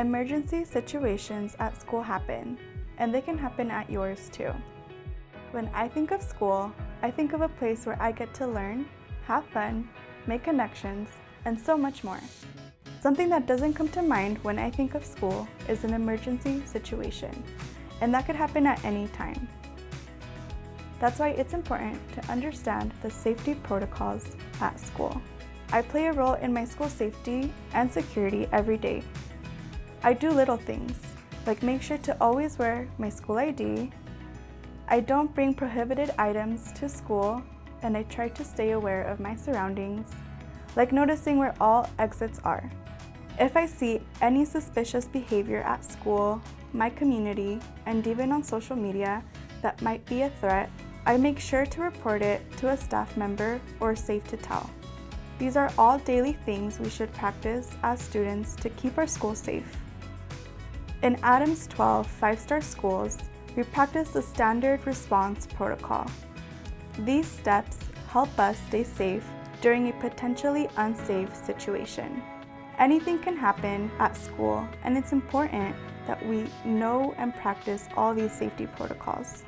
Emergency situations at school happen, and they can happen at yours too. When I think of school, I think of a place where I get to learn, have fun, make connections, and so much more. Something that doesn't come to mind when I think of school is an emergency situation, and that could happen at any time. That's why it's important to understand the safety protocols at school. I play a role in my school safety and security every day. I do little things, like make sure to always wear my school ID. I don't bring prohibited items to school, and I try to stay aware of my surroundings, like noticing where all exits are. If I see any suspicious behavior at school, my community, and even on social media that might be a threat, I make sure to report it to a staff member or Safe to Tell. These are all daily things we should practice as students to keep our school safe. In Adams 12 5-star schools, we practice the standard response protocol. These steps help us stay safe during a potentially unsafe situation. Anything can happen at school, and it's important that we know and practice all these safety protocols.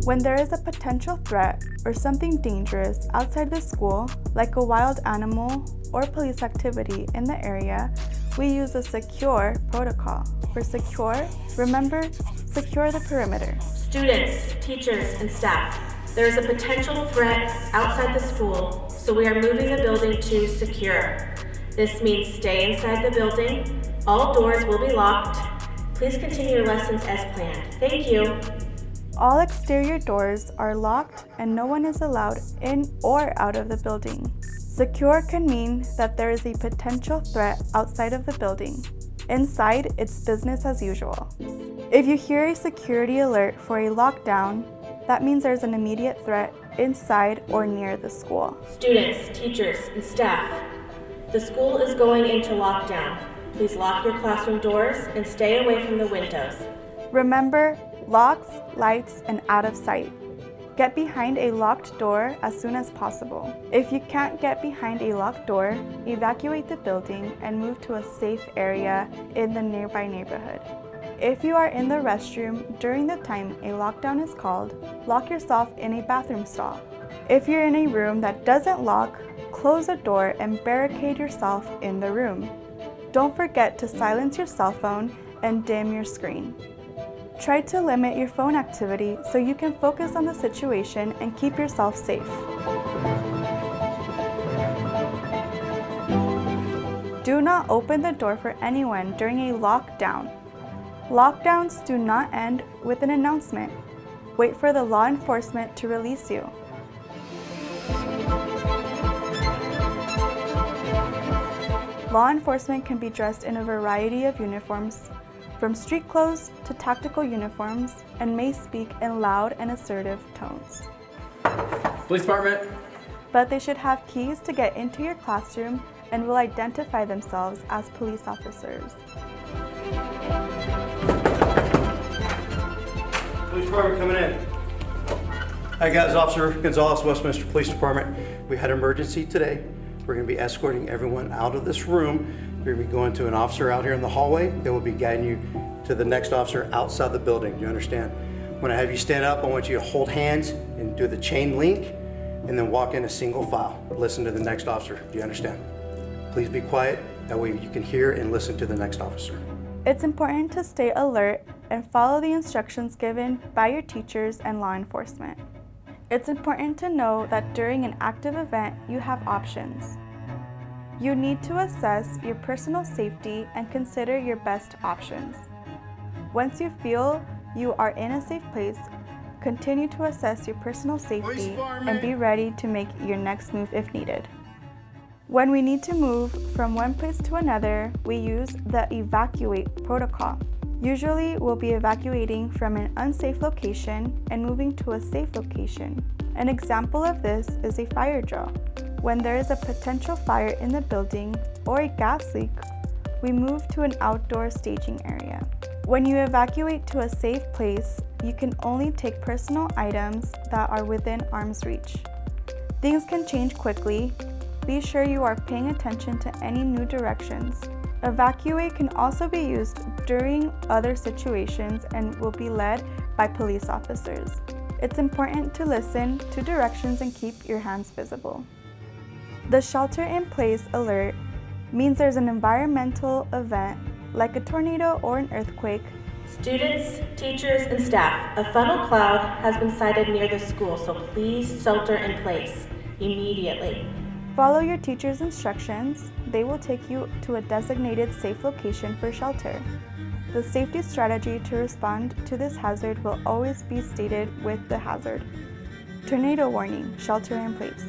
When there is a potential threat or something dangerous outside the school, like a wild animal or police activity in the area, we use a secure protocol. For secure, remember, secure the perimeter. Students, teachers, and staff, there is a potential threat outside the school, so we are moving the building to secure. This means stay inside the building. All doors will be locked. Please continue your lessons as planned. Thank you. All exterior doors are locked and no one is allowed in or out of the building. Secure can mean that there is a potential threat outside of the building. Inside, it's business as usual. If you hear a security alert for a lockdown, that means there's an immediate threat inside or near the school. Students, teachers, and staff, the school is going into lockdown. Please lock your classroom doors and stay away from the windows. Remember, locks, lights, and out of sight. Get behind a locked door as soon as possible. If you can't get behind a locked door, evacuate the building and move to a safe area in the nearby neighborhood. If you are in the restroom during the time a lockdown is called, lock yourself in a bathroom stall. If you're in a room that doesn't lock, close the door and barricade yourself in the room. Don't forget to silence your cell phone and dim your screen. Try to limit your phone activity so you can focus on the situation and keep yourself safe. Do not open the door for anyone during a lockdown. Lockdowns do not end with an announcement. Wait for the law enforcement to release you. Law enforcement can be dressed in a variety of uniforms, from street clothes to tactical uniforms, and may speak in loud and assertive tones. Police department. But they should have keys to get into your classroom and will identify themselves as police officers. Police department coming in. Hi guys, Officer Gonzalez, Westminster Police Department. We had an emergency today. We're going to be escorting everyone out of this room. We're going to be going to an officer out here in the hallway. They will be guiding you to the next officer outside the building. Do you understand? When I have you stand up, I want you to hold hands and do the chain link and then walk in a single file. Listen to the next officer. Do you understand? Please be quiet. That way you can hear and listen to the next officer. It's important to stay alert and follow the instructions given by your teachers and law enforcement. It's important to know that during an active event, you have options. You need to assess your personal safety and consider your best options. Once you feel you are in a safe place, continue to assess your personal safety and be ready to make your next move if needed. When we need to move from one place to another, we use the evacuate protocol. Usually, we'll be evacuating from an unsafe location and moving to a safe location. An example of this is a fire drill. When there is a potential fire in the building or a gas leak, we move to an outdoor staging area. When you evacuate to a safe place, you can only take personal items that are within arm's reach. Things can change quickly. Be sure you are paying attention to any new directions. Evacuate can also be used during other situations and will be led by police officers. It's important to listen to directions and keep your hands visible. The shelter-in-place alert means there's an environmental event like a tornado or an earthquake. Students, teachers, and staff, a funnel cloud has been sighted near the school, so please shelter in place immediately. Follow your teacher's instructions. They will take you to a designated safe location for shelter. The safety strategy to respond to this hazard will always be stated with the hazard. Tornado warning, shelter in place.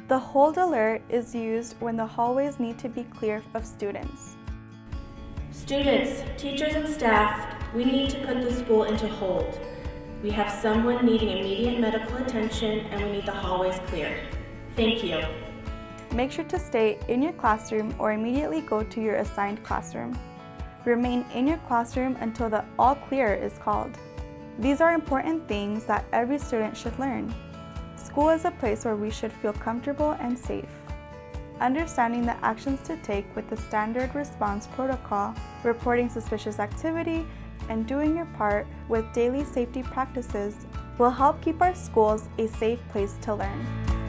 The hold alert is used when the hallways need to be clear of students. Students, teachers, and staff, we need to put the school into hold. We have someone needing immediate medical attention and we need the hallways cleared. Thank you. Make sure to stay in your classroom or immediately go to your assigned classroom. Remain in your classroom until the all clear is called. These are important things that every student should learn. School is a place where we should feel comfortable and safe. Understanding the actions to take with the standard response protocol, reporting suspicious activity, and doing your part with daily safety practices will help keep our schools a safe place to learn.